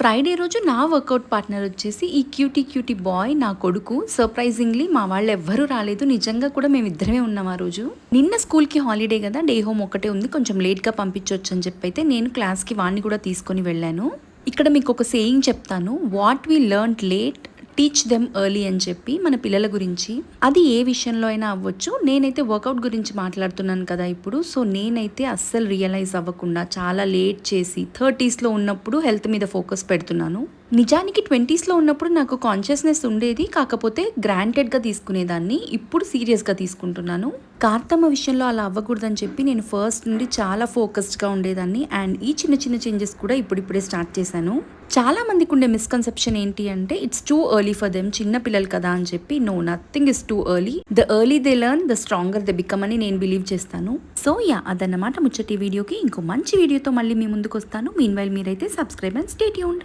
Friday రోజు నా work out partner వచ్చేసి ఈ క్యూటీ క్యూటీ బాయ్ నా కొడుకు. సర్ప్రైజింగ్లీ మా వాళ్ళు ఎవ్వరూ రాలేదు. నిజంగా కూడా మేము ఇద్దరమే ఉన్నాం ఆ రోజు. నిన్న స్కూల్కి హాలిడే కదా, డే హోమ్ ఒకటే ఉంది, కొంచెం లేట్గా పంపించవచ్చు అని చెప్పి అయితే నేను క్లాస్కి వాడిని కూడా తీసుకొని వెళ్ళాను. ఇక్కడ మీకు ఒక సేయింగ్ చెప్తాను, what we learn late teach them early అని చెప్పి మన పిల్లల గురించి. అది ఏ విషయంలో అయినా అవ్వచ్చు. నేనైతే వర్కౌట్ గురించి మాట్లాడుతున్నాను కదా ఇప్పుడు. సో నేనైతే అస్సలు రియలైజ్ అవ్వకుండా చాలా లేట్ చేసి 30sలో ఉన్నప్పుడు హెల్త్ మీద ఫోకస్ పెడుతున్నాను. నిజానికి 20sలో ఉన్నప్పుడు నాకు కాన్షియస్నెస్ ఉండేది, కాకపోతే గ్రాంటెడ్గా తీసుకునేదాన్ని. ఇప్పుడు సీరియస్గా తీసుకుంటున్నాను. కార్తమ్మ విషయంలో అలా అవ్వకూడదని చెప్పి నేను ఫస్ట్ నుండి చాలా ఫోకస్డ్గా ఉండేదాన్ని. అండ్ ఈ చిన్న చిన్న చేంజెస్ కూడా ఇప్పుడిప్పుడే స్టార్ట్ చేశాను. చాలా మందికి ఉండే మిస్కన్సెప్షన్ ఏంటి అంటే it's too early for them, చిన్న పిల్లలు కదా అని చెప్పి. No, nothing is too early. The early they learn, the stronger they become అని నేను బిలీవ్ చేస్తాను. సో అదన్నమాట ముచ్చటి వీడియోకి. ఇంకో మంచి వీడియోతో మళ్ళీ మీ ముందుకు వస్తాను. మీన్ వైల్ మీరైతే సబ్స్క్రైబ్ అండ్ స్టే ట్యూన్డ్.